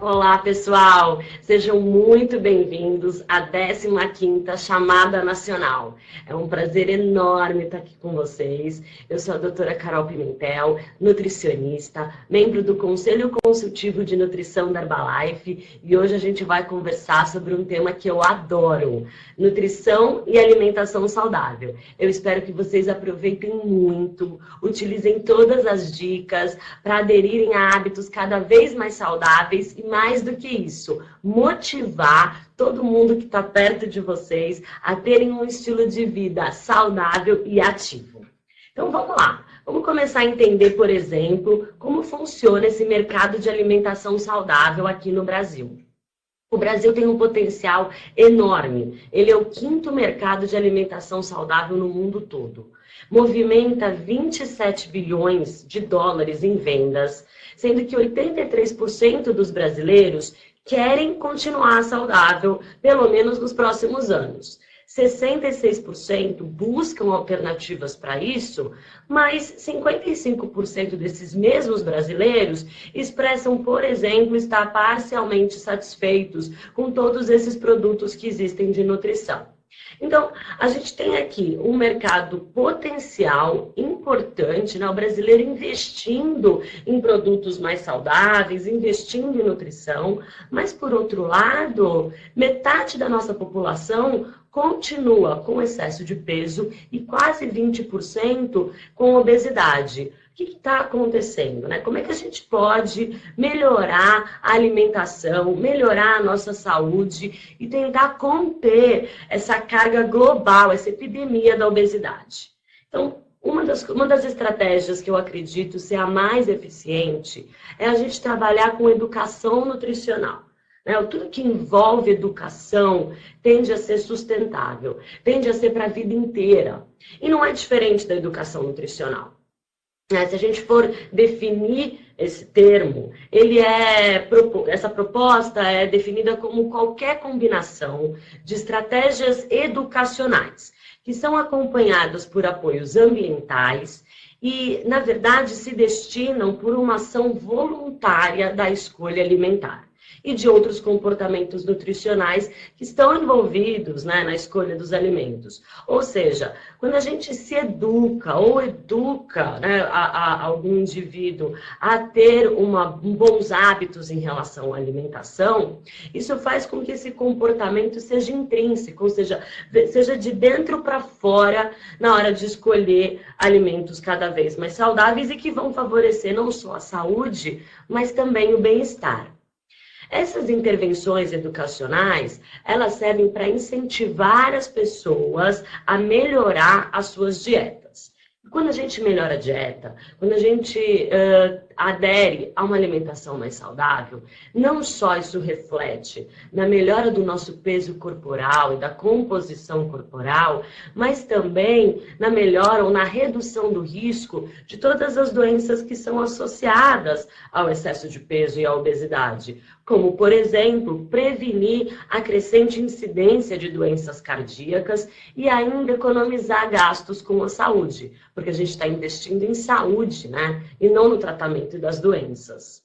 Olá, pessoal! Sejam muito bem-vindos à 15ª Chamada Nacional. É um prazer enorme estar aqui com vocês. Eu sou a doutora Carol Pimentel, nutricionista, membro do Conselho Consultivo de Nutrição da Herbalife, e hoje a gente vai conversar sobre um tema que eu adoro, nutrição e alimentação saudável. Eu espero que vocês aproveitem muito, utilizem todas as dicas para aderirem a hábitos cada vez mais saudáveis e mais do que isso, motivar todo mundo que está perto de vocês a terem um estilo de vida saudável e ativo. Então vamos lá, vamos começar a entender, por exemplo, como funciona esse mercado de alimentação saudável aqui no Brasil. O Brasil tem um potencial enorme. Ele é o 5º mercado de alimentação saudável no mundo todo. Movimenta 27 bilhões de dólares em vendas, sendo que 83% dos brasileiros querem continuar saudável, pelo menos nos próximos anos. 66% buscam alternativas para isso, mas 55% desses mesmos brasileiros expressam, por exemplo, estar parcialmente satisfeitos com todos esses produtos que existem de nutrição. Então, a gente tem aqui um mercado potencial importante, né? O brasileiro investindo em produtos mais saudáveis, investindo em nutrição, mas, por outro lado, metade da nossa população continua com excesso de peso e quase 20% com obesidade. O que está acontecendo, né? Como é que a gente pode melhorar a alimentação, melhorar a nossa saúde e tentar conter essa carga global, essa epidemia da obesidade? Então, uma das estratégias que eu acredito ser a mais eficiente é a gente trabalhar com educação nutricional. Tudo que envolve educação tende a ser sustentável, tende a ser para a vida inteira. E não é diferente da educação nutricional. Se a gente for definir esse termo, essa proposta é definida como qualquer combinação de estratégias educacionais, que são acompanhadas por apoios ambientais e, na verdade, se destinam por uma ação voluntária da escolha alimentar e de outros comportamentos nutricionais que estão envolvidos, né, na escolha dos alimentos. Ou seja, quando a gente se educa ou educa, né, algum indivíduo a ter bons hábitos em relação à alimentação, isso faz com que esse comportamento seja intrínseco, ou seja de dentro para fora na hora de escolher alimentos cada vez mais saudáveis e que vão favorecer não só a saúde, mas também o bem-estar. Essas intervenções educacionais, elas servem para incentivar as pessoas a melhorar as suas dietas. Quando a gente melhora a dieta, quando a gente adere a uma alimentação mais saudável, não só isso reflete na melhora do nosso peso corporal e da composição corporal, mas também na melhora ou na redução do risco de todas as doenças que são associadas ao excesso de peso e à obesidade, como, por exemplo, prevenir a crescente incidência de doenças cardíacas e ainda economizar gastos com a saúde, porque a gente está investindo em saúde, né? E não no tratamento das doenças.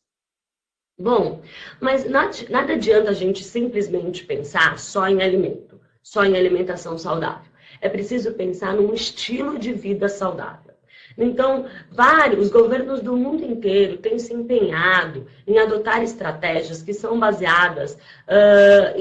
Bom, mas nada adianta a gente simplesmente pensar só em alimento, só em alimentação saudável. É preciso pensar num estilo de vida saudável. Então, vários governos do mundo inteiro têm se empenhado em adotar estratégias que são baseadas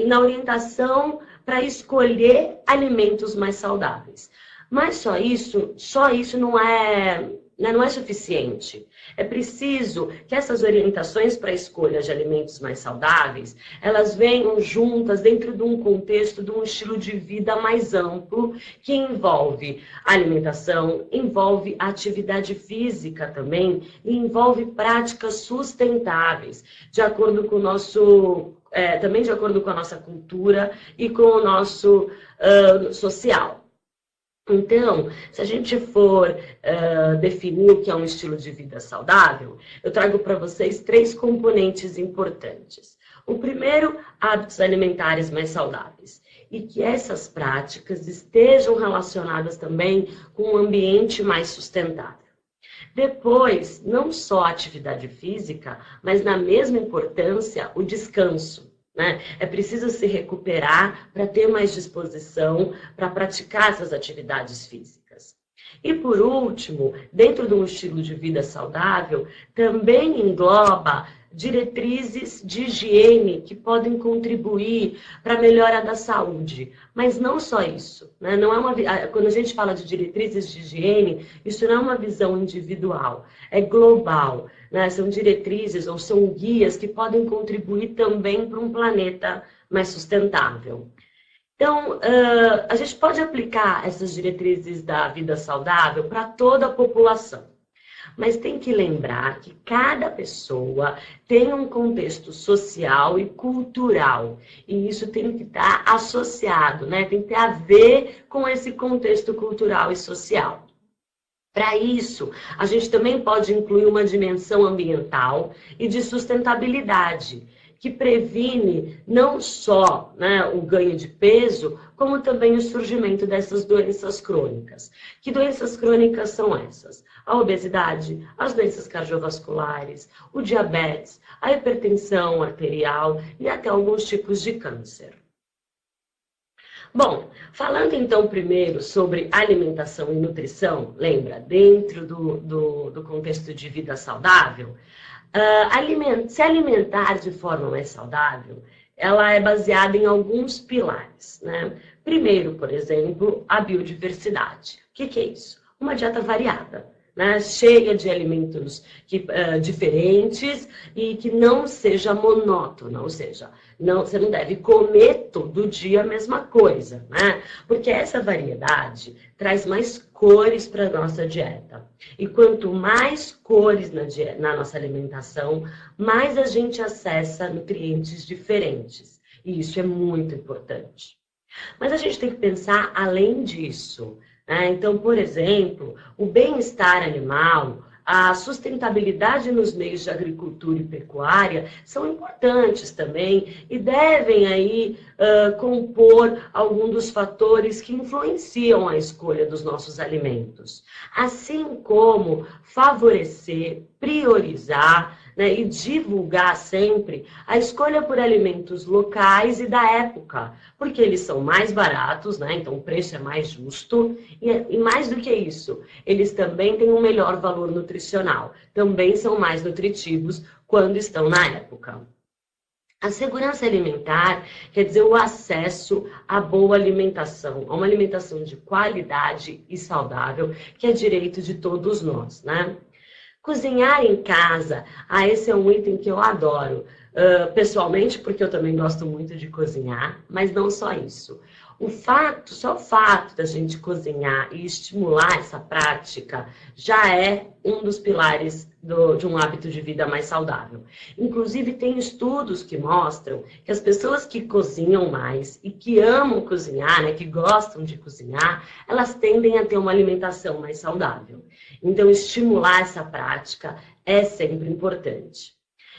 na orientação para escolher alimentos mais saudáveis. Mas só isso não é suficiente. É preciso que essas orientações para a escolha de alimentos mais saudáveis, elas venham juntas dentro de um contexto, de um estilo de vida mais amplo, que envolve alimentação, envolve atividade física também, e envolve práticas sustentáveis, de acordo com o nosso, também de acordo com a nossa cultura e com o nosso social. Então, se a gente for definir o que é um estilo de vida saudável, eu trago para vocês 3 componentes importantes. O primeiro, hábitos alimentares mais saudáveis. E que essas práticas estejam relacionadas também com um ambiente mais sustentável. Depois, não só a atividade física, mas na mesma importância, o descanso, né? É preciso se recuperar para ter mais disposição para praticar essas atividades físicas. E por último, dentro de um estilo de vida saudável, também engloba diretrizes de higiene que podem contribuir para a melhora da saúde. Mas não só isso, né? Não é uma, quando a gente fala de diretrizes de higiene, isso não é uma visão individual, é global, né? São diretrizes ou são guias que podem contribuir também para um planeta mais sustentável. Então, a gente pode aplicar essas diretrizes da vida saudável para toda a população. Mas tem que lembrar que cada pessoa tem um contexto social e cultural. E isso tem que estar associado, né? Tem que ter a ver com esse contexto cultural e social. Para isso, a gente também pode incluir uma dimensão ambiental e de sustentabilidade, que previne não só, né, o ganho de peso, como também o surgimento dessas doenças crônicas. Que doenças crônicas são essas? A obesidade, as doenças cardiovasculares, o diabetes, a hipertensão arterial e até alguns tipos de câncer. Bom, falando então primeiro sobre alimentação e nutrição, lembra, dentro do contexto de vida saudável, se alimentar de forma mais saudável, ela é baseada em alguns pilares, né? Primeiro, por exemplo, a biodiversidade. O que é isso? Uma dieta variada, né? Cheia de alimentos diferentes e que não seja monótona, ou seja, você não deve comer todo dia a mesma coisa, né? Porque essa variedade traz mais cores para a nossa dieta. E quanto mais cores na nossa alimentação, mais a gente acessa nutrientes diferentes. E isso é muito importante. Mas a gente tem que pensar além disso, né? Então, por exemplo, o bem-estar animal, a sustentabilidade nos meios de agricultura e pecuária são importantes também e devem aí compor algum dos fatores que influenciam a escolha dos nossos alimentos. Assim como favorecer, priorizar, né, e divulgar sempre a escolha por alimentos locais e da época, porque eles são mais baratos, né, então o preço é mais justo e mais do que isso, eles também têm um melhor valor nutricional, também são mais nutritivos quando estão na época. A segurança alimentar quer dizer o acesso à boa alimentação, a uma alimentação de qualidade e saudável, que é direito de todos nós, né? Cozinhar em casa, esse é um item que eu adoro, pessoalmente, porque eu também gosto muito de cozinhar, mas não só isso. Só o fato da gente cozinhar e estimular essa prática já é um dos pilares de um hábito de vida mais saudável. Inclusive, tem estudos que mostram que as pessoas que cozinham mais e que amam cozinhar, né, que gostam de cozinhar, elas tendem a ter uma alimentação mais saudável. Então, estimular essa prática é sempre importante.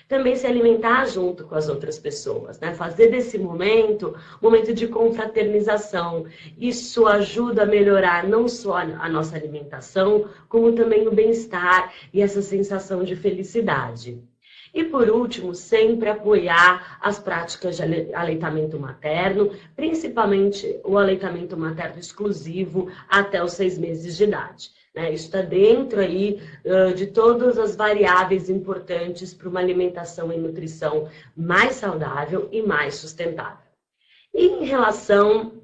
Também se alimentar junto com as outras pessoas, né? Fazer desse momento um momento de confraternização. Isso ajuda a melhorar não só a nossa alimentação, como também o bem-estar e essa sensação de felicidade. E por último, sempre apoiar as práticas de aleitamento materno, principalmente o aleitamento materno exclusivo até os 6 meses de idade. Isso está dentro aí de todas as variáveis importantes para uma alimentação e nutrição mais saudável e mais sustentável. E em relação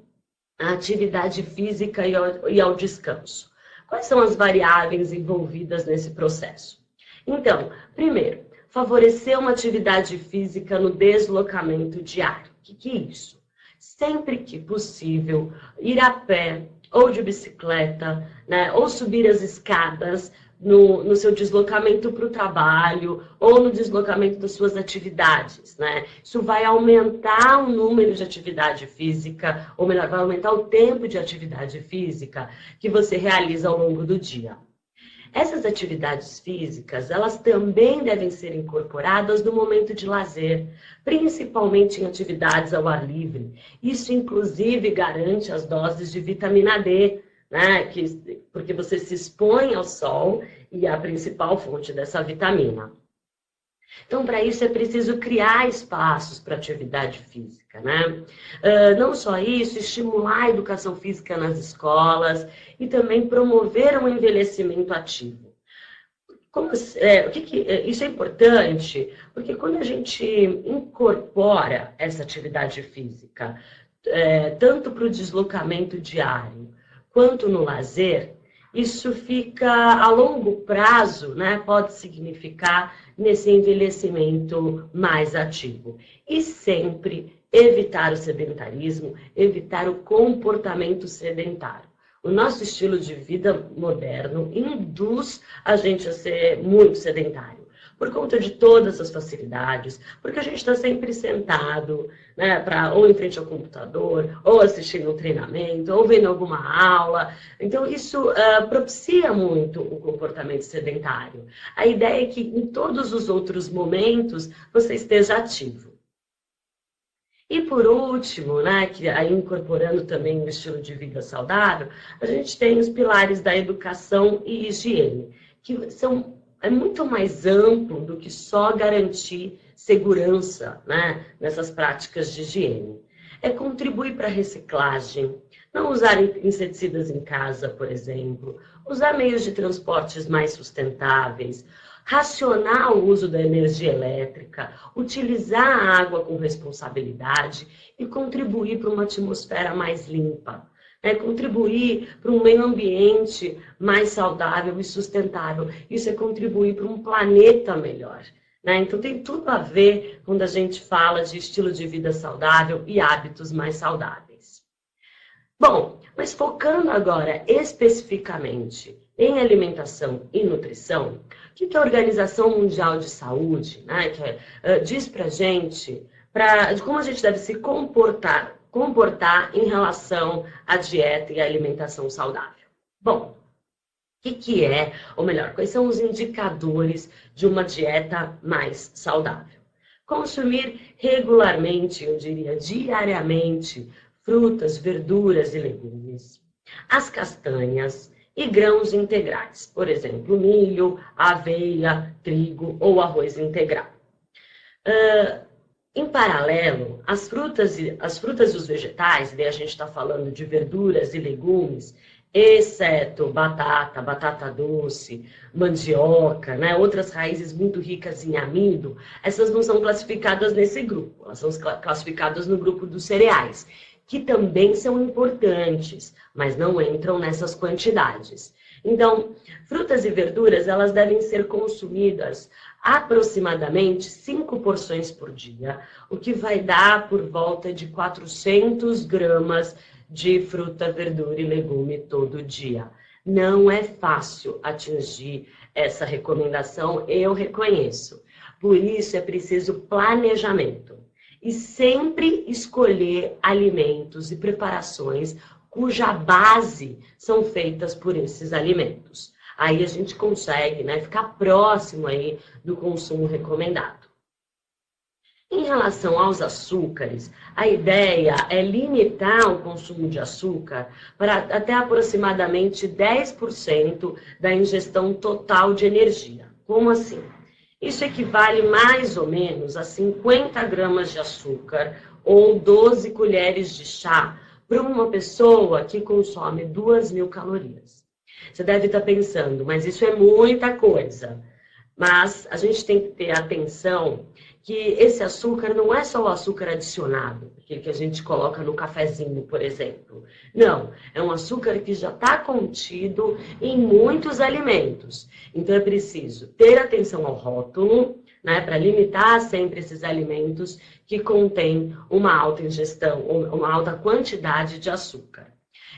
à atividade física e ao descanso, quais são as variáveis envolvidas nesse processo? Então, primeiro, favorecer uma atividade física no deslocamento diário. O que é isso? Sempre que possível, ir a pé, ou de bicicleta, né, ou subir as escadas no seu deslocamento para o trabalho, ou no deslocamento das suas atividades, né? Isso vai aumentar o número de atividade física, ou melhor, vai aumentar o tempo de atividade física que você realiza ao longo do dia. Essas atividades físicas, elas também devem ser incorporadas no momento de lazer, principalmente em atividades ao ar livre. Isso, inclusive, garante as doses de vitamina D, né? Porque você se expõe ao sol e a principal fonte dessa vitamina. Então, para isso é preciso criar espaços para atividade física, né? Não só isso, estimular a educação física nas escolas e também promover um envelhecimento ativo. Isso é importante, porque quando a gente incorpora essa atividade física, tanto para o deslocamento diário quanto no lazer, isso fica a longo prazo, né? Pode significar nesse envelhecimento mais ativo. E sempre evitar o sedentarismo, evitar o comportamento sedentário. O nosso estilo de vida moderno induz a gente a ser muito sedentário, por conta de todas as facilidades, porque a gente está sempre sentado, né, ou em frente ao computador, ou assistindo um treinamento, ou vendo alguma aula. Então, isso propicia muito o comportamento sedentário. A ideia é que em todos os outros momentos você esteja ativo. E por último, né, que aí incorporando também o estilo de vida saudável, a gente tem os pilares da educação e higiene, que é muito mais amplo do que só garantir segurança, né, nessas práticas de higiene. É contribuir para a reciclagem, não usar inseticidas em casa, por exemplo, usar meios de transportes mais sustentáveis, racionar o uso da energia elétrica, utilizar a água com responsabilidade e contribuir para uma atmosfera mais limpa. Contribuir para um meio ambiente mais saudável e sustentável. Isso é contribuir para um planeta melhor. Então tem tudo a ver quando a gente fala de estilo de vida saudável e hábitos mais saudáveis. Bom, mas focando agora especificamente em alimentação e nutrição, o que a Organização Mundial de Saúde, né, diz para a gente de como a gente deve se comportar em relação à dieta e à alimentação saudável? Bom, o que é, ou melhor, quais são os indicadores de uma dieta mais saudável? Consumir regularmente, eu diria diariamente, frutas, verduras e legumes, as castanhas e grãos integrais, por exemplo, milho, aveia, trigo ou arroz integral. Em paralelo, as frutas e os vegetais, daí a gente está falando de verduras e legumes, exceto batata doce, mandioca, né, outras raízes muito ricas em amido, essas não são classificadas nesse grupo, elas são classificadas no grupo dos cereais, que também são importantes, mas não entram nessas quantidades. Então, frutas e verduras, elas devem ser consumidas aproximadamente 5 porções por dia, o que vai dar por volta de 400 gramas de fruta, verdura e legume todo dia. Não é fácil atingir essa recomendação, eu reconheço. Por isso é preciso planejamento. E sempre escolher alimentos e preparações cuja base são feitas por esses alimentos. Aí a gente consegue, né, ficar próximo aí do consumo recomendado. Em relação aos açúcares, a ideia é limitar o consumo de açúcar para até aproximadamente 10% da ingestão total de energia. Como assim? Isso equivale mais ou menos a 50 gramas de açúcar ou 12 colheres de chá para uma pessoa que consome 2.000 calorias. Você deve estar pensando, mas isso é muita coisa. Mas a gente tem que ter atenção que esse açúcar não é só o açúcar adicionado, aquele que a gente coloca no cafezinho, por exemplo. Não, é um açúcar que já está contido em muitos alimentos. Então é preciso ter atenção ao rótulo, né, para limitar sempre esses alimentos que contêm uma alta ingestão, ou uma alta quantidade de açúcar.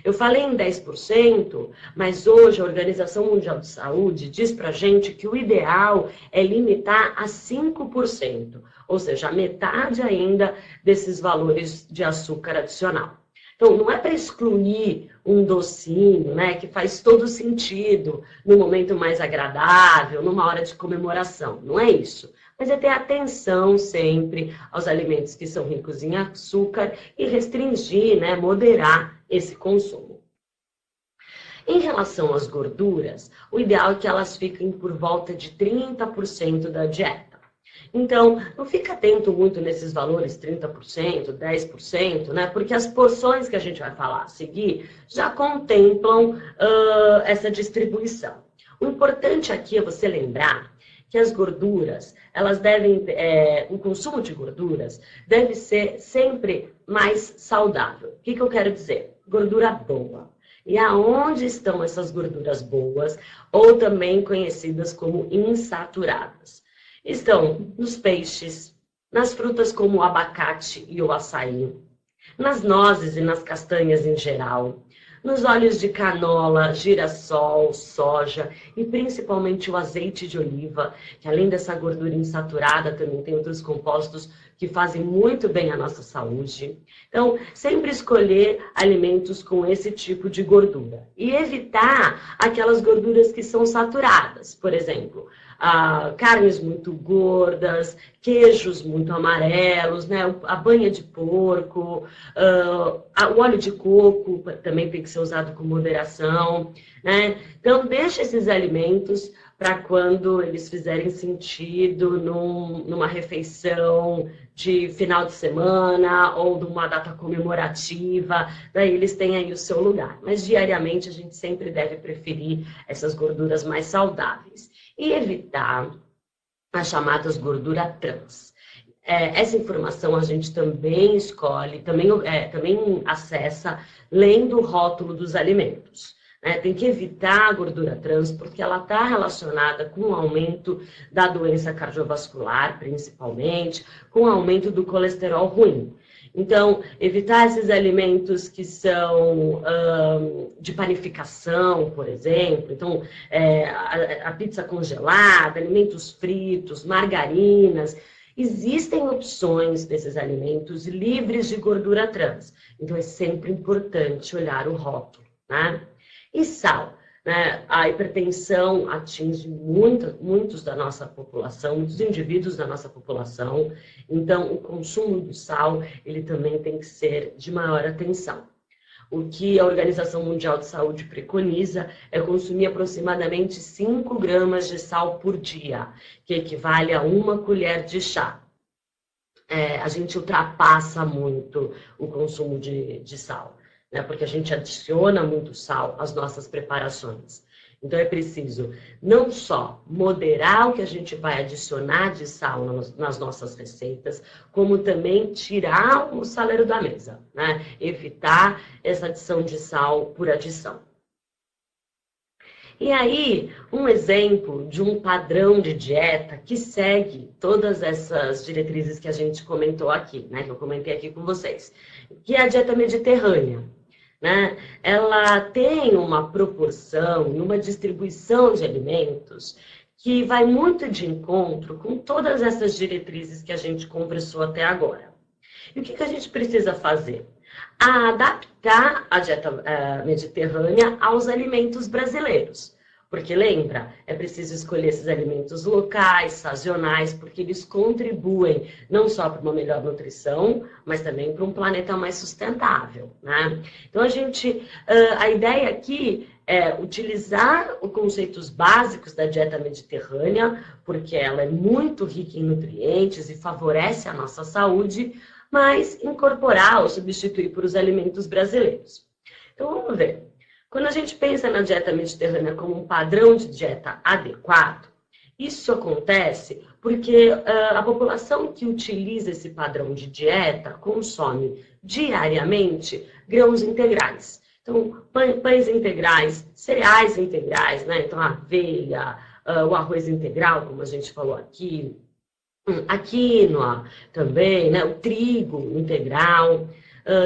Eu falei em 10%, mas hoje a Organização Mundial de Saúde diz para a gente que o ideal é limitar a 5%, ou seja, a metade ainda desses valores de açúcar adicional. Então, não é para excluir um docinho, né, que faz todo sentido no momento mais agradável, numa hora de comemoração, não é isso. Mas é ter atenção sempre aos alimentos que são ricos em açúcar e restringir, né, moderar esse consumo. Em relação às gorduras, o ideal é que elas fiquem por volta de 30% da dieta. Então, não fica atento muito nesses valores, 30%, 10%, né? Porque as porções que a gente vai falar a seguir já contemplam essa distribuição. O importante aqui é você lembrar que as gorduras, elas devem, o consumo de gorduras deve ser sempre mais saudável. O que eu quero dizer? Gordura boa. E aonde estão essas gorduras boas, ou também conhecidas como insaturadas? Estão nos peixes, nas frutas como o abacate e o açaí, nas nozes e nas castanhas em geral, nos óleos de canola, girassol, soja e principalmente o azeite de oliva, que além dessa gordura insaturada, também tem outros compostos que fazem muito bem à nossa saúde. Então, sempre escolher alimentos com esse tipo de gordura e evitar aquelas gorduras que são saturadas, por exemplo, carnes muito gordas, queijos muito amarelos, né? A banha de porco, o óleo de coco também tem que ser usado com moderação, né? Então, deixa esses alimentos para quando eles fizerem sentido numa refeição de final de semana ou de uma data comemorativa, daí eles têm aí o seu lugar. Mas diariamente a gente sempre deve preferir essas gorduras mais saudáveis e evitar as chamadas gordura trans. Essa informação a gente também escolhe, também acessa lendo o rótulo dos alimentos. Tem que evitar a gordura trans porque ela está relacionada com o aumento da doença cardiovascular, principalmente, com o aumento do colesterol ruim. Então, evitar esses alimentos que são de panificação, por exemplo. Então, a pizza congelada, alimentos fritos, margarinas. Existem opções desses alimentos livres de gordura trans. Então, é sempre importante olhar o rótulo, né? E sal, né? A hipertensão atinge muitos da nossa população, muitos indivíduos da nossa população. Então, o consumo do sal, ele também tem que ser de maior atenção. O que a Organização Mundial de Saúde preconiza é consumir aproximadamente 5 gramas de sal por dia, que equivale a 1 colher de chá. A gente ultrapassa muito o consumo de sal, né? Porque a gente adiciona muito sal às nossas preparações. Então é preciso não só moderar o que a gente vai adicionar de sal nas nossas receitas, como também tirar o saleiro da mesa, né? Evitar essa adição de sal por adição. E aí, um exemplo de um padrão de dieta que segue todas essas diretrizes que a gente comentou aqui, né? Que eu comentei aqui com vocês, que é a dieta mediterrânea. Né? Ela tem uma proporção, uma distribuição de alimentos que vai muito de encontro com todas essas diretrizes que a gente conversou até agora. E o que a gente precisa fazer? Adaptar a dieta mediterrânea aos alimentos brasileiros. Porque lembra, é preciso escolher esses alimentos locais, sazonais, porque eles contribuem não só para uma melhor nutrição, mas também para um planeta mais sustentável, né? Então a ideia aqui é utilizar os conceitos básicos da dieta mediterrânea, porque ela é muito rica em nutrientes e favorece a nossa saúde, mas incorporar ou substituir por os alimentos brasileiros. Então vamos ver. Quando a gente pensa na dieta mediterrânea como um padrão de dieta adequado, isso acontece porque a população que utiliza esse padrão de dieta consome diariamente grãos integrais. Então, pães integrais, cereais integrais, né? Então, a aveia, o arroz integral, como a gente falou aqui, a quinoa também, né? O trigo integral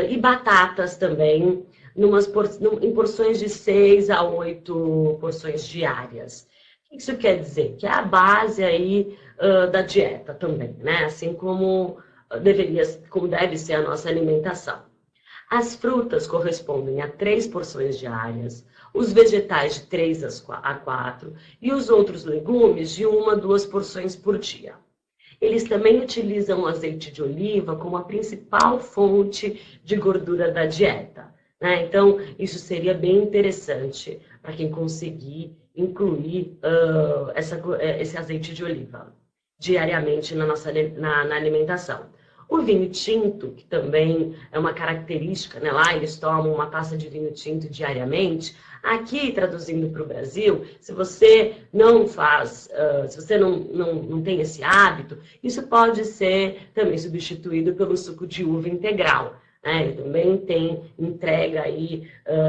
e batatas também, em porções de 6 a 8 porções diárias. O que isso quer dizer? Que é a base aí da dieta também, né? Assim como deve ser a nossa alimentação. As frutas correspondem a 3 porções diárias, os vegetais de 3 a 4 e os outros legumes de 1 a 2 porções por dia. Eles também utilizam o azeite de oliva como a principal fonte de gordura da dieta. Né? Então, isso seria bem interessante para quem conseguir incluir esse azeite de oliva diariamente na alimentação. O vinho tinto, que também é uma característica, né? Lá eles tomam uma taça de vinho tinto diariamente. Aqui, traduzindo para o Brasil, se você não faz, se você não tem esse hábito, isso pode ser também substituído pelo suco de uva integral. Ele também entrega aí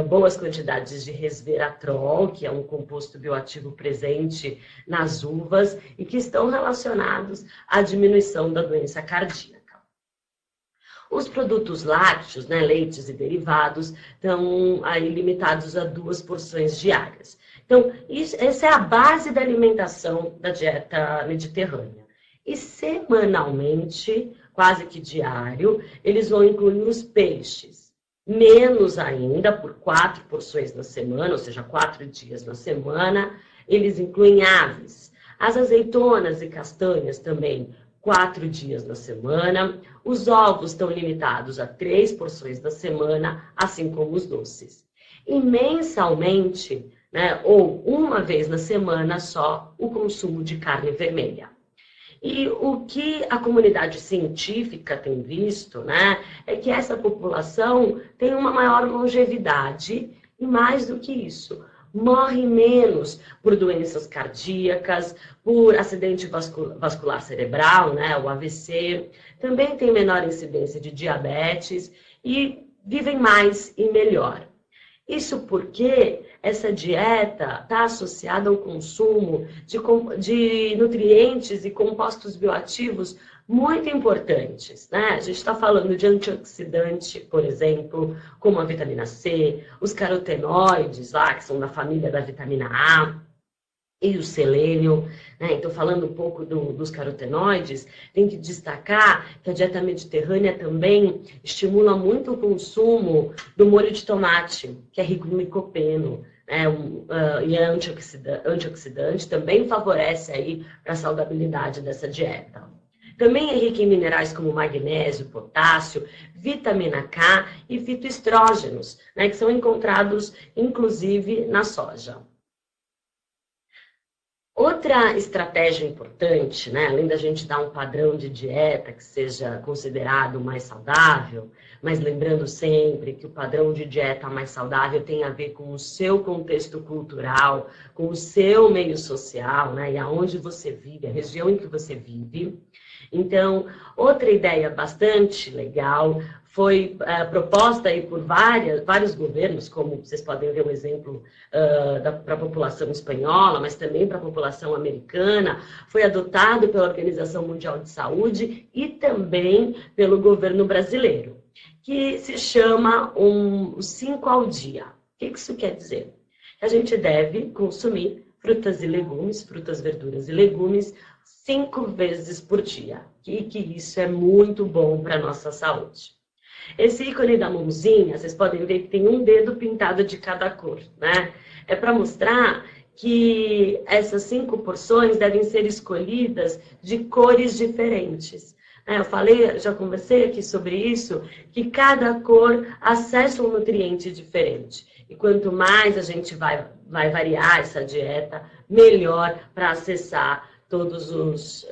boas quantidades de resveratrol, que é um composto bioativo presente nas uvas e que estão relacionados à diminuição da doença cardíaca. Os produtos lácteos, né, leites e derivados, estão aí limitados a 2 porções diárias. Então, essa é a base da alimentação da dieta mediterrânea. E semanalmente, quase que diário, eles vão incluir os peixes. Menos ainda, por 4 porções na semana, ou seja, 4 dias na semana, eles incluem aves. As azeitonas e castanhas também, 4 dias na semana. Os ovos estão limitados a 3 porções na semana, assim como os doces. E mensalmente, né, ou uma vez na semana só, o consumo de carne vermelha. E o que a comunidade científica tem visto, né, é que essa população tem uma maior longevidade e, mais do que isso, morre menos por doenças cardíacas, por acidente vascular cerebral, né, o AVC, também tem menor incidência de diabetes e vivem mais e melhor. Isso porque essa dieta está associada ao consumo de nutrientes e compostos bioativos muito importantes, né? A gente está falando de antioxidante, por exemplo, como a vitamina C, os carotenoides, lá, que são da família da vitamina A, e o selênio, né? Então, falando um pouco dos carotenoides, tem que destacar que a dieta mediterrânea também estimula muito o consumo do molho de tomate, que é rico no licopeno, né? E é antioxidante, também favorece aí para a saudabilidade dessa dieta. Também é rica em minerais como magnésio, potássio, vitamina K e fitoestrógenos, né? Que são encontrados, inclusive, na soja. Outra estratégia importante, né, além da gente dar um padrão de dieta que seja considerado mais saudável, mas lembrando sempre que o padrão de dieta mais saudável tem a ver com o seu contexto cultural, com o seu meio social, né, e aonde você vive, a região em que você vive. Então, outra ideia bastante legal foi proposta aí por vários governos, como vocês podem ver um exemplo para a população espanhola, mas também para a população americana, foi adotado pela Organização Mundial de Saúde e também pelo governo brasileiro, que se chama 5 ao dia. O que isso quer dizer? A gente deve consumir frutas e legumes, frutas, verduras e legumes, 5 vezes por dia, e que isso é muito bom para a nossa saúde. Esse ícone da mãozinha, vocês podem ver que tem um dedo pintado de cada cor, né? É para mostrar que essas 5 porções devem ser escolhidas de cores diferentes. Eu falei, já conversei aqui sobre isso, que cada cor acessa um nutriente diferente. E quanto mais a gente vai variar essa dieta, melhor para acessar todos os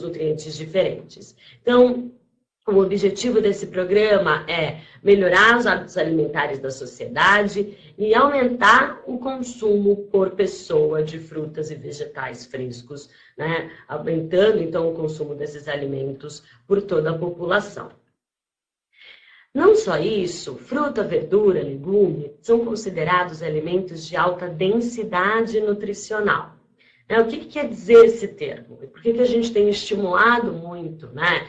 nutrientes diferentes. Então, o objetivo desse programa é melhorar os hábitos alimentares da sociedade e aumentar o consumo por pessoa de frutas e vegetais frescos, né? Aumentando, então, o consumo desses alimentos por toda a população. Não só isso, fruta, verdura, legume são considerados alimentos de alta densidade nutricional. O que quer dizer esse termo? Por que a gente tem estimulado muito, né,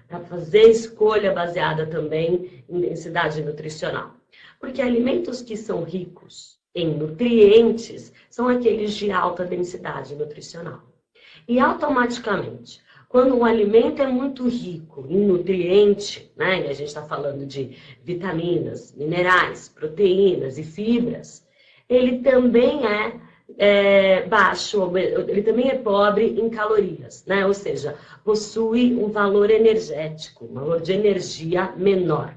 para fazer escolha baseada também em densidade nutricional? Porque alimentos que são ricos em nutrientes são aqueles de alta densidade nutricional. E automaticamente, quando um alimento é muito rico em nutriente, né, e a gente está falando de vitaminas, minerais, proteínas e fibras, ele também baixo, ele também é pobre em calorias, né? Ou seja, possui um valor energético, um valor de energia menor.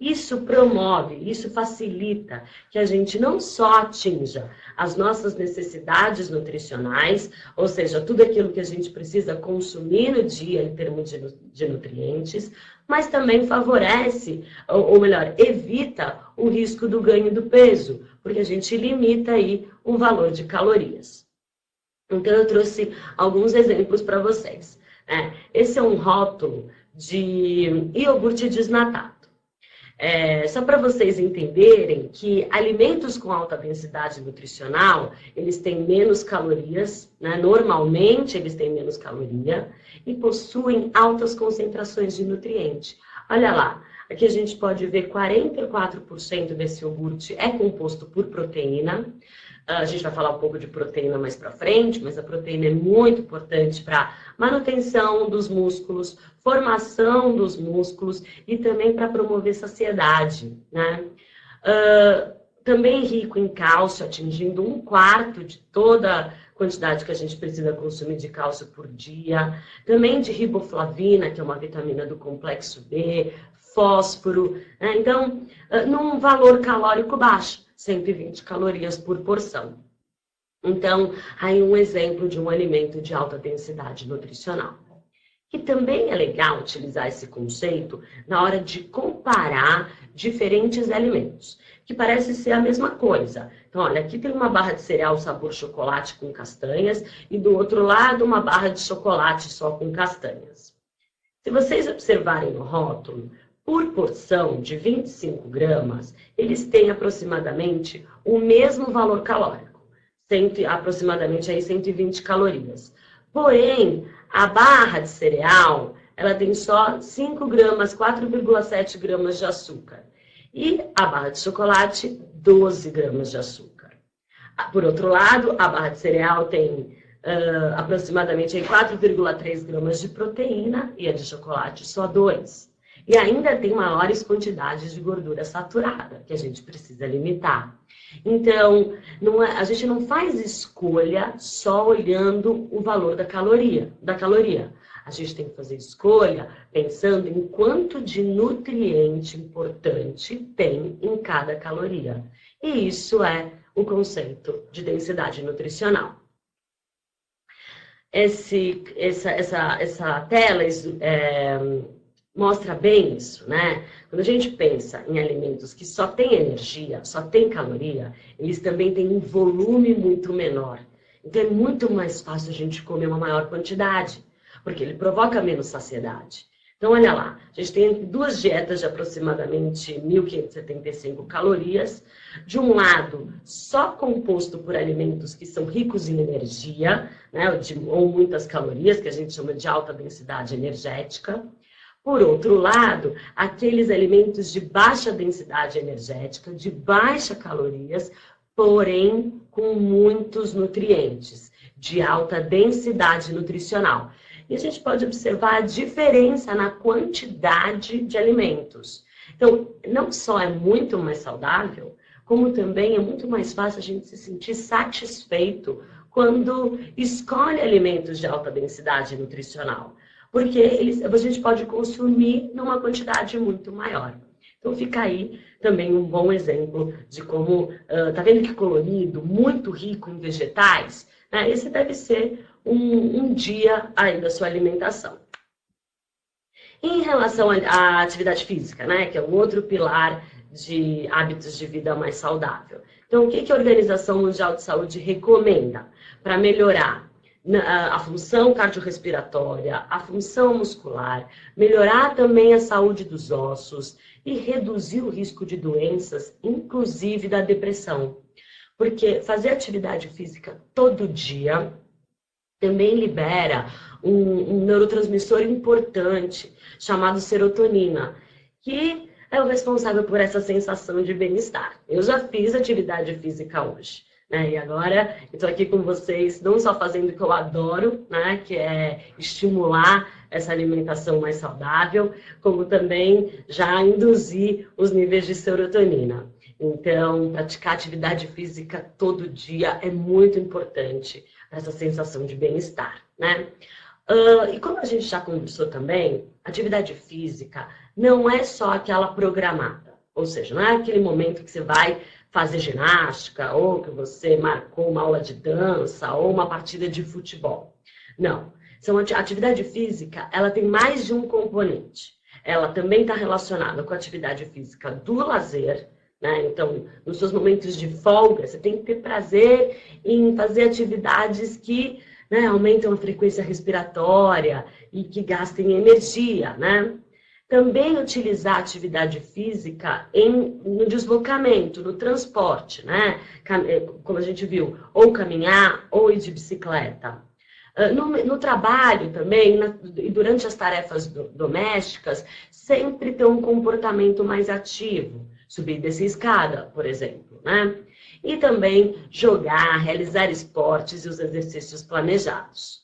Isso promove, isso facilita que a gente não só atinja as nossas necessidades nutricionais, ou seja, tudo aquilo que a gente precisa consumir no dia em termos de nutrientes, mas também favorece, ou melhor, evita o risco do ganho do peso, porque a gente limita aí o valor de calorias. Então, eu trouxe alguns exemplos para vocês. Esse é um rótulo de iogurte desnatado. Só para vocês entenderem que alimentos com alta densidade nutricional, eles têm menos calorias, né? Normalmente eles têm menos caloria e possuem altas concentrações de nutriente. Olha lá, aqui a gente pode ver 44% desse iogurte é composto por proteína. A gente vai falar um pouco de proteína mais para frente, mas a proteína é muito importante para manutenção dos músculos, formação dos músculos e também para promover saciedade, né? Também rico em cálcio, atingindo 1/4 de toda a quantidade que a gente precisa consumir de cálcio por dia. Também de riboflavina, que é uma vitamina do complexo B, fósforo, né? Então, num valor calórico baixo, 120 calorias por porção. Então, aí um exemplo de um alimento de alta densidade nutricional. E também é legal utilizar esse conceito na hora de comparar diferentes alimentos, que parece ser a mesma coisa. Então, olha, aqui tem uma barra de cereal sabor chocolate com castanhas e do outro lado uma barra de chocolate só com castanhas. Se vocês observarem no rótulo, por porção de 25 gramas, eles têm aproximadamente o mesmo valor calórico, aproximadamente aí 120 calorias. Porém, a barra de cereal, ela tem só 5 gramas, 4,7 gramas de açúcar. E a barra de chocolate, 12 gramas de açúcar. Por outro lado, a barra de cereal tem aproximadamente 4,3 gramas de proteína e a de chocolate só 2. E ainda tem maiores quantidades de gordura saturada, que a gente precisa limitar. Então, a gente não faz escolha só olhando o valor da caloria. A gente tem que fazer escolha pensando em quanto de nutriente importante tem em cada caloria. E isso é o conceito de densidade nutricional. Essa tela mostra bem isso, né? Quando a gente pensa em alimentos que só têm energia, só têm caloria, eles também têm um volume muito menor. Então é muito mais fácil a gente comer uma maior quantidade, porque ele provoca menos saciedade. Então olha lá, a gente tem duas dietas de aproximadamente 1.575 calorias. De um lado, só composto por alimentos que são ricos em energia, né? Ou muitas calorias, que a gente chama de alta densidade energética. Por outro lado, aqueles alimentos de baixa densidade energética, de baixa calorias, porém com muitos nutrientes, de alta densidade nutricional. E a gente pode observar a diferença na quantidade de alimentos. Então, não só é muito mais saudável, como também é muito mais fácil a gente se sentir satisfeito quando escolhe alimentos de alta densidade nutricional. Porque a gente pode consumir numa quantidade muito maior. Então fica aí também um bom exemplo de como, tá vendo que colorido, muito rico em vegetais? Né? Esse deve ser um dia aí da sua alimentação. Em relação à atividade física, né, que é um outro pilar de hábitos de vida mais saudável. Então, o que a Organização Mundial de Saúde recomenda para melhorar a função cardiorrespiratória, a função muscular, melhorar também a saúde dos ossos e reduzir o risco de doenças, inclusive da depressão. Porque fazer atividade física todo dia também libera um neurotransmissor importante chamado serotonina, que é o responsável por essa sensação de bem-estar. Eu já fiz atividade física hoje. E agora eu estou aqui com vocês, não só fazendo o que eu adoro, né, que é estimular essa alimentação mais saudável, como também já induzir os níveis de serotonina. Então, praticar atividade física todo dia é muito importante para essa sensação de bem-estar, né? E como a gente já conversou também, atividade física não é só aquela programada. Ou seja, não é aquele momento que você vai fazer ginástica, ou que você marcou uma aula de dança, ou uma partida de futebol. Não. A atividade física, ela tem mais de um componente. Ela também está relacionada com a atividade física do lazer, né? Então, nos seus momentos de folga, você tem que ter prazer em fazer atividades que, né, aumentam a frequência respiratória e que gastem energia, né? Também utilizar a atividade física no deslocamento, no transporte, né? Como a gente viu, ou caminhar ou ir de bicicleta. No trabalho também, e durante as tarefas domésticas, sempre ter um comportamento mais ativo. Subir e descer escada, por exemplo, né? E também jogar, realizar esportes e os exercícios planejados.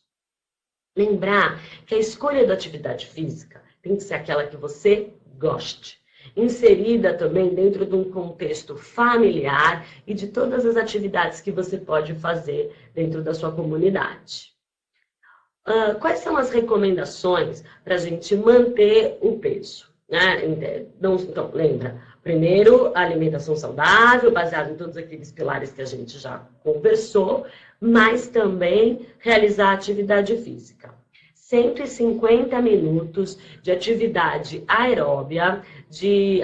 Lembrar que a escolha da atividade física tem que ser aquela que você goste. Inserida também dentro de um contexto familiar e de todas as atividades que você pode fazer dentro da sua comunidade. Quais são as recomendações para a gente manter o peso? Né? Então, lembra, primeiro, a alimentação saudável, baseada em todos aqueles pilares que a gente já conversou, mas também realizar atividade física. 150 minutos de atividade aeróbica, de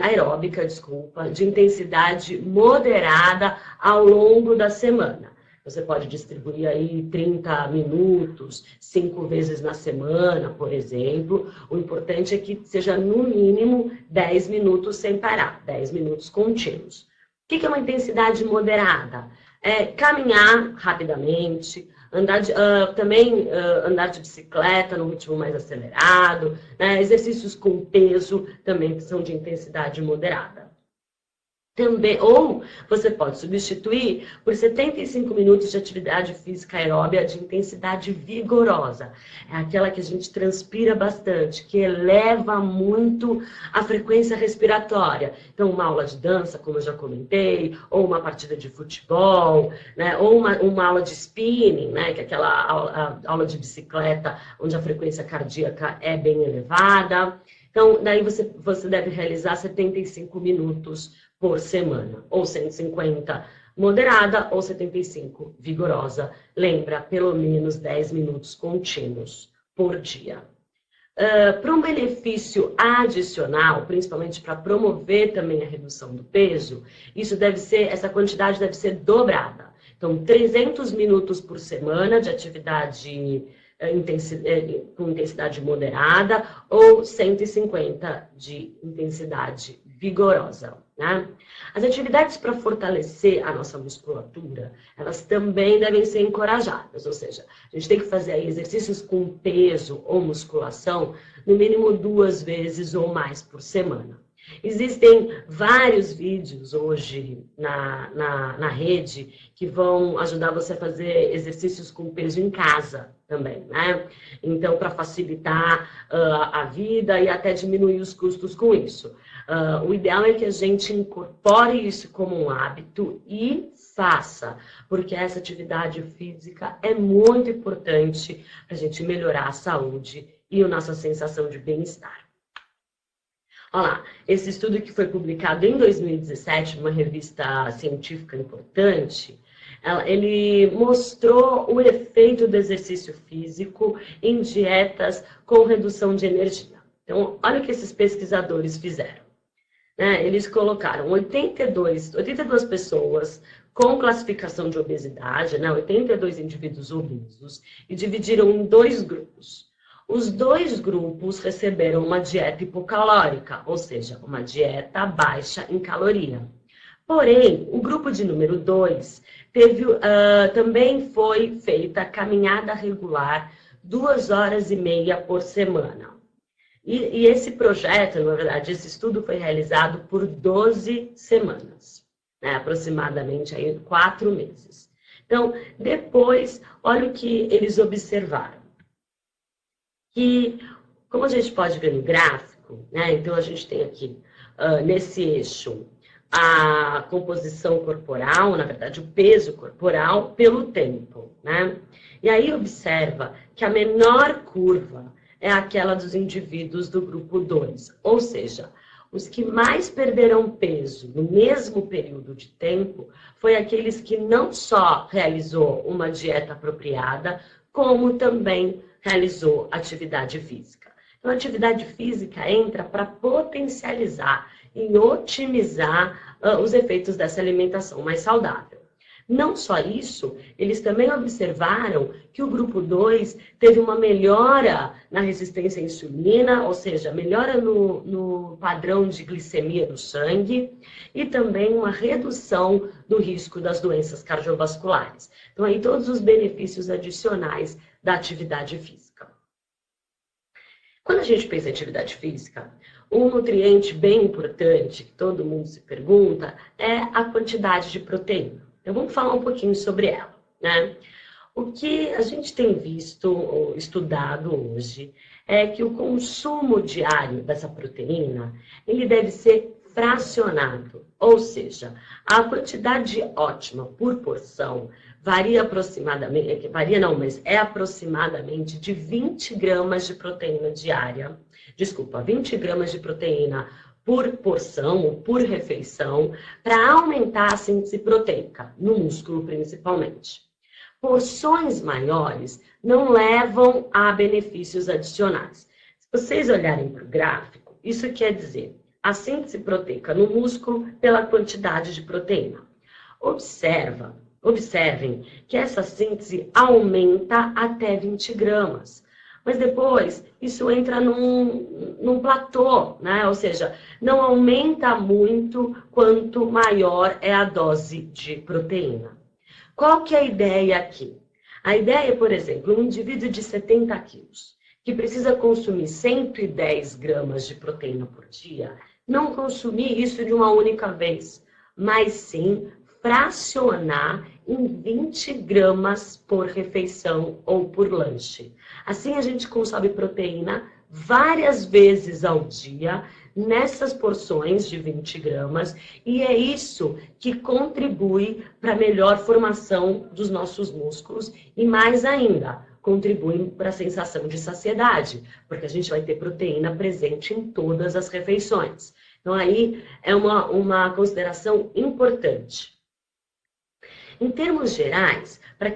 intensidade moderada ao longo da semana. Você pode distribuir aí 30 minutos, 5 vezes na semana, por exemplo. O importante é que seja no mínimo 10 minutos sem parar, 10 minutos contínuos. O que é uma intensidade moderada? Caminhar rapidamente, andar de bicicleta num ritmo mais acelerado, né? Exercícios com peso também que são de intensidade moderada. Também, ou você pode substituir por 75 minutos de atividade física aeróbica de intensidade vigorosa. É aquela que a gente transpira bastante, que eleva muito a frequência respiratória. Então, uma aula de dança, como eu já comentei, ou uma partida de futebol, né? Ou uma aula de spinning, né? Que é aquela aula de bicicleta, onde a frequência cardíaca é bem elevada. Então, daí você deve realizar 75 minutos por semana, ou 150 moderada, ou 75 vigorosa. Lembra, pelo menos 10 minutos contínuos por dia. Para um benefício adicional, principalmente para promover também a redução do peso, essa quantidade deve ser dobrada. Então, 300 minutos por semana de atividade com intensidade moderada ou 150 de intensidade vigorosa. Né? As atividades para fortalecer a nossa musculatura, elas também devem ser encorajadas, ou seja, a gente tem que fazer aí exercícios com peso ou musculação no mínimo 2 vezes ou mais por semana. Existem vários vídeos hoje na rede que vão ajudar você a fazer exercícios com peso em casa também, né? Então, para facilitar a vida e até diminuir os custos com isso. O ideal é que a gente incorpore isso como um hábito e faça, porque essa atividade física é muito importante para a gente melhorar a saúde e a nossa sensação de bem-estar. Olha lá, esse estudo que foi publicado em 2017, numa revista científica importante, ele mostrou o efeito do exercício físico em dietas com redução de energia. Então, olha o que esses pesquisadores fizeram. Eles colocaram 82 pessoas com classificação de obesidade, 82 indivíduos obesos, e dividiram em 2 grupos. Os 2 grupos receberam uma dieta hipocalórica, ou seja, uma dieta baixa em caloria. Porém, o grupo de número 2 também foi feita caminhada regular 2h30 por semana. E esse projeto, na verdade, esse estudo foi realizado por 12 semanas, aproximadamente aí 4 meses. Então, depois, olha o que eles observaram. Que, como a gente pode ver no gráfico, então a gente tem aqui, nesse eixo, a composição corporal, na verdade, o peso corporal pelo tempo, E aí observa que a menor curva é aquela dos indivíduos do grupo 2, ou seja, Os que mais perderam peso no mesmo período de tempo foi aqueles que não só realizou uma dieta apropriada, como também realizou atividade física. Então, a atividade física entra para potencializar e otimizar os efeitos dessa alimentação mais saudável. Não só isso, eles também observaram que o grupo 2 teve uma melhora na resistência à insulina, ou seja, melhora no padrão de glicemia do sangue e também uma redução do risco das doenças cardiovasculares. Então, aí todos os benefícios adicionais da atividade física. Quando a gente pensa em atividade física, um nutriente bem importante que todo mundo se pergunta é a quantidade de proteína. Então, vamos falar um pouquinho sobre ela, né? O que a gente tem visto ou estudado hoje é que o consumo diário dessa proteína, ele deve ser fracionado, ou seja, a quantidade ótima por porção varia aproximadamente, mas é aproximadamente de 20 gramas de proteína diária, 20 gramas de proteína por porção ou por refeição, para aumentar a síntese proteica, no músculo principalmente. Porções maiores não levam a benefícios adicionais. Se vocês olharem para o gráfico, isso quer dizer a síntese proteica no músculo pela quantidade de proteína. Observem que essa síntese aumenta até 20 gramas. Mas depois, isso entra num platô, né? Ou seja, não aumenta muito quanto maior é a dose de proteína. Qual que é a ideia aqui? A ideia, por exemplo, um indivíduo de 70 quilos, que precisa consumir 110 gramas de proteína por dia, não consumir isso de uma única vez, mas sim fracionar em 20 gramas por refeição ou por lanche. Assim a gente consome proteína várias vezes ao dia, nessas porções de 20 gramas, e é isso que contribui para a melhor formação dos nossos músculos e, mais ainda, contribui para a sensação de saciedade, porque a gente vai ter proteína presente em todas as refeições. Então, aí é uma consideração importante. Em termos gerais, para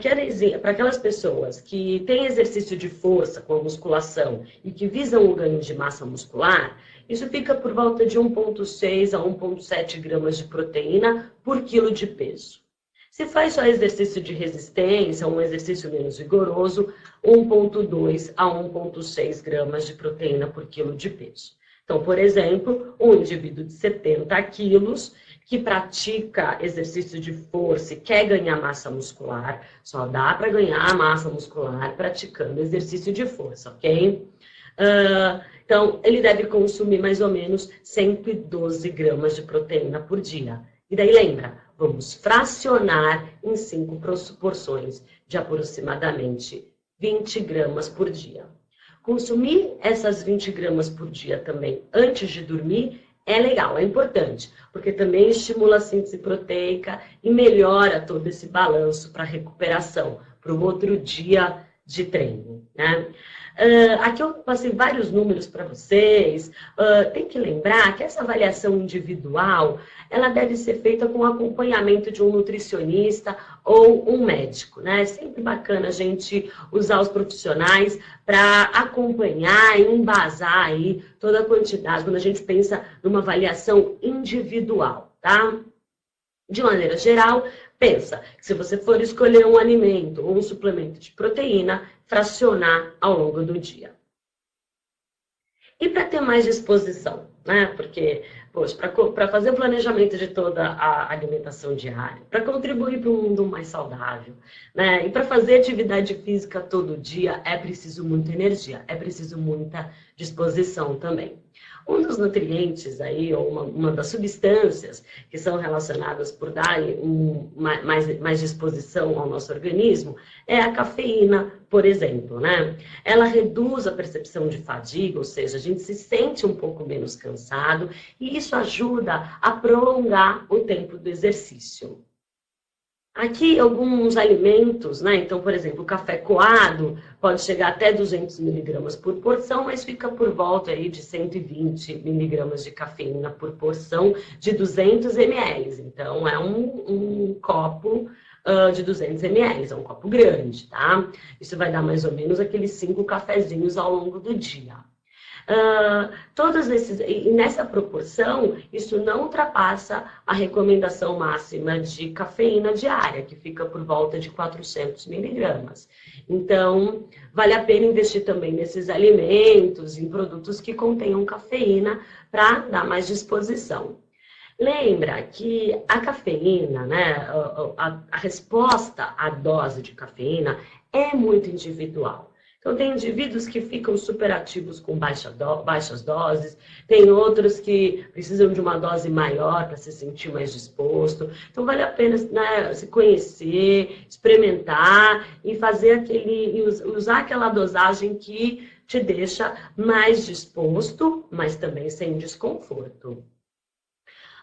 aquelas pessoas que têm exercício de força com a musculação e que visam o ganho de massa muscular, isso fica por volta de 1,6 a 1,7 gramas de proteína por quilo de peso. Se faz só exercício de resistência, um exercício menos vigoroso, 1,2 a 1,6 gramas de proteína por quilo de peso. Então, por exemplo, um indivíduo de 70 quilos que pratica exercício de força e quer ganhar massa muscular, só dá para ganhar massa muscular praticando exercício de força, ok? Então, ele deve consumir mais ou menos 112 gramas de proteína por dia. E daí lembra, vamos fracionar em 5 porções de aproximadamente 20 gramas por dia. Consumir essas 20 gramas por dia também antes de dormir é legal, é importante, porque também estimula a síntese proteica e melhora todo esse balanço para recuperação, para o outro dia de treino, né? Aqui eu passei vários números para vocês. Tem que lembrar que essa avaliação individual, ela deve ser feita com acompanhamento de um nutricionista ou um médico, né? É sempre bacana a gente usar os profissionais para acompanhar e embasar aí toda a quantidade, quando a gente pensa numa avaliação individual, tá? De maneira geral, pensa que se você for escolher um alimento ou um suplemento de proteína, fracionar ao longo do dia. E para ter mais disposição, né? Porque, poxa, para fazer o planejamento de toda a alimentação diária, para contribuir para um mundo mais saudável, né? E para fazer atividade física todo dia, é preciso muita energia, é preciso muita disposição também. Um dos nutrientes aí, ou uma das substâncias que são relacionadas por dar mais disposição ao nosso organismo é a cafeína, por exemplo, né? Ela reduz a percepção de fadiga, ou seja, a gente se sente um pouco menos cansado e isso ajuda a prolongar o tempo do exercício. Aqui, alguns alimentos, né? Então, por exemplo, o café coado pode chegar até 200 miligramas por porção, mas fica por volta aí de 120 miligramas de cafeína por porção de 200 ml. Então, é um copo de 200 ml, é um copo grande, tá? Isso vai dar mais ou menos aqueles 5 cafezinhos ao longo do dia. E nessa proporção, isso não ultrapassa a recomendação máxima de cafeína diária, que fica por volta de 400 miligramas. Então, vale a pena investir também nesses alimentos, em produtos que contenham cafeína, para dar mais disposição. Lembra que a cafeína, né, a resposta à dose de cafeína é muito individual. Então, tem indivíduos que ficam superativos com baixas doses, tem outros que precisam de uma dose maior para se sentir mais disposto. Então, vale a pena, né, se conhecer, experimentar e usar aquela dosagem que te deixa mais disposto, mas também sem desconforto.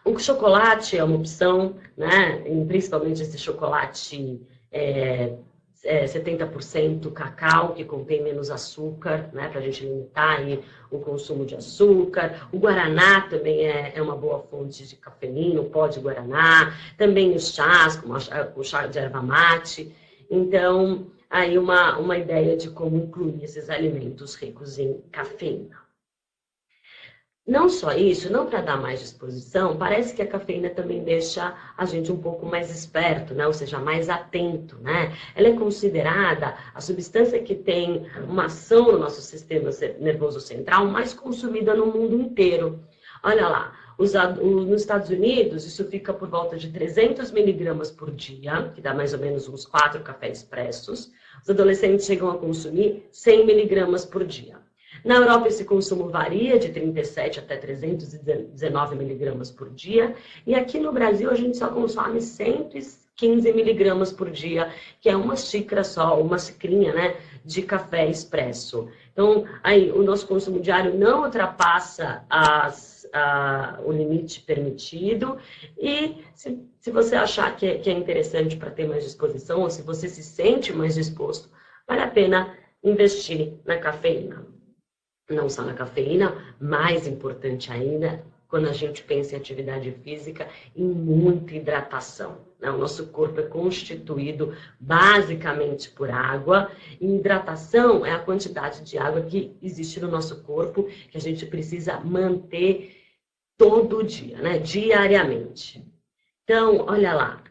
O chocolate é uma opção, né? Principalmente esse chocolate 70% cacau, que contém menos açúcar, né? Para a gente limitar aí o consumo de açúcar. O guaraná também é uma boa fonte de cafeína, o pó de guaraná. Também os chás, como o chá de erva mate. Então, aí uma ideia de como incluir esses alimentos ricos em cafeína. Não só isso, não para dar mais disposição, parece que a cafeína também deixa a gente um pouco mais esperto, né? Ou seja, mais atento, né? Ela é considerada a substância que tem uma ação no nosso sistema nervoso central mais consumida no mundo inteiro. Olha lá, nos Estados Unidos, isso fica por volta de 300 miligramas por dia, que dá mais ou menos uns 4 cafés expressos. Os adolescentes chegam a consumir 100 miligramas por dia. Na Europa, esse consumo varia de 37 até 319 miligramas por dia. E aqui no Brasil, a gente só consome 115 miligramas por dia, que é uma xícara só, uma xicrinha, né, de café expresso. Então, aí, o nosso consumo diário não ultrapassa o limite permitido. E se você achar que é interessante para ter mais disposição, ou se você se sente mais disposto, vale a pena investir na cafeína. Não só na cafeína, mais importante ainda, quando a gente pensa em atividade física, em muita hidratação. Né? O nosso corpo é constituído basicamente por água, e hidratação é a quantidade de água que existe no nosso corpo, que a gente precisa manter todo dia, né? Diariamente. Então, olha lá.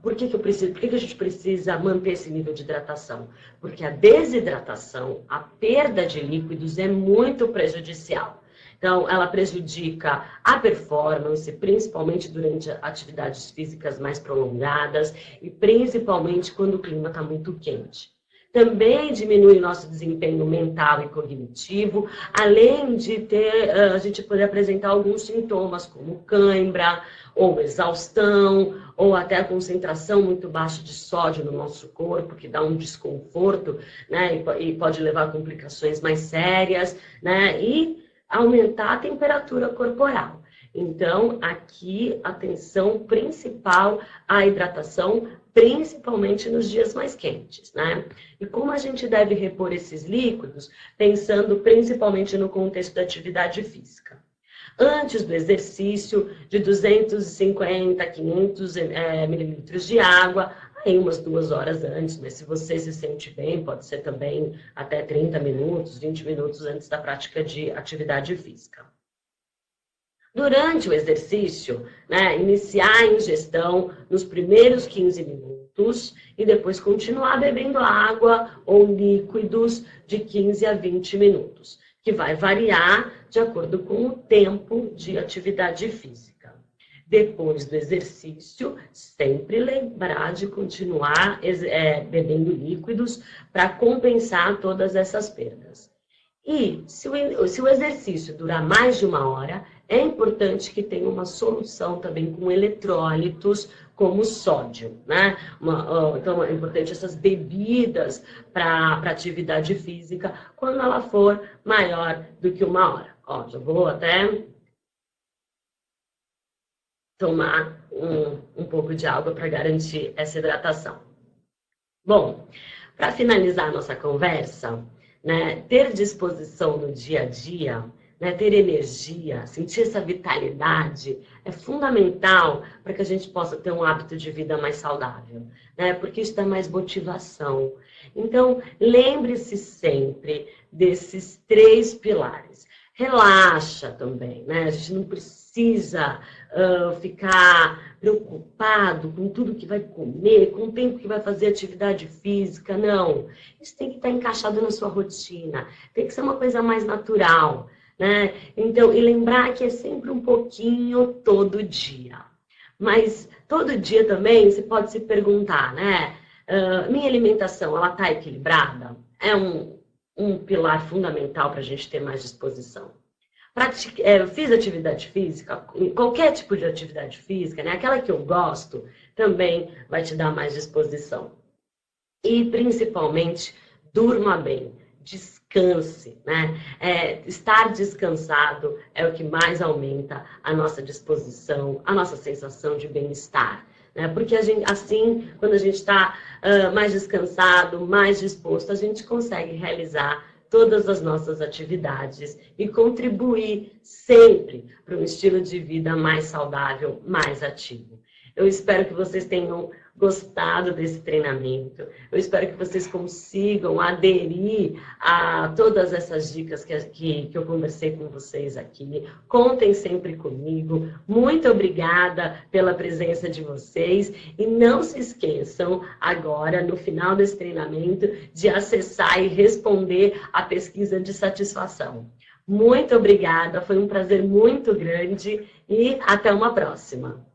Por que a gente precisa manter esse nível de hidratação? Porque a desidratação, a perda de líquidos é muito prejudicial. Então, ela prejudica a performance, principalmente durante atividades físicas mais prolongadas e principalmente quando o clima está muito quente. Também diminui o nosso desempenho mental e cognitivo, além de a gente poder apresentar alguns sintomas, como cãibra, ou exaustão, ou até a concentração muito baixa de sódio no nosso corpo, que dá um desconforto, né, e pode levar a complicações mais sérias, né, e aumentar a temperatura corporal. Então, aqui, atenção principal à hidratação, principalmente nos dias mais quentes, né? E como a gente deve repor esses líquidos, pensando principalmente no contexto da atividade física. Antes do exercício, de 250 a 500 mililitros de água, aí umas 2 horas antes, mas se você se sente bem, pode ser também até 30 minutos, 20 minutos antes da prática de atividade física. Durante o exercício, né, iniciar a ingestão nos primeiros 15 minutos e depois continuar bebendo água ou líquidos de 15 a 20 minutos, que vai variar de acordo com o tempo de atividade física. Depois do exercício, sempre lembrar de continuar bebendo líquidos para compensar todas essas perdas. E se o exercício durar mais de 1 hora, é importante que tenha uma solução também com eletrólitos, como sódio, né? Então, é importante essas bebidas para atividade física, quando ela for maior do que 1 hora. Ó, já vou até tomar um pouco de água para garantir essa hidratação. Bom, para finalizar a nossa conversa, né, ter disposição no dia a dia, né, ter energia, sentir essa vitalidade é fundamental para que a gente possa ter um hábito de vida mais saudável, né, porque isso dá mais motivação. Então, lembre-se sempre desses 3 pilares. Relaxa também, né? A gente não precisa ficar preocupado com tudo que vai comer, com o tempo que vai fazer atividade física, não. Isso tem que estar encaixado na sua rotina, tem que ser uma coisa mais natural, né? Então, e lembrar que é sempre um pouquinho todo dia. Mas todo dia também você pode se perguntar, né? Minha alimentação, ela está equilibrada? É um pilar fundamental para a gente ter mais disposição. Fiz atividade física, qualquer tipo de atividade física, né? Aquela que eu gosto, também vai te dar mais disposição. E, principalmente, durma bem, descanse, né? Estar descansado é o que mais aumenta a nossa disposição, a nossa sensação de bem-estar. Né? Porque assim, quando a gente está mais descansado, mais disposto, a gente consegue realizar todas as nossas atividades e contribuir sempre para um estilo de vida mais saudável, mais ativo. Eu espero que vocês tenham gostado desse treinamento. Eu espero que vocês consigam aderir a todas essas dicas que eu conversei com vocês aqui. Contem sempre comigo. Muito obrigada pela presença de vocês. E não se esqueçam, agora, no final desse treinamento, de acessar e responder a pesquisa de satisfação. Muito obrigada, foi um prazer muito grande e até uma próxima.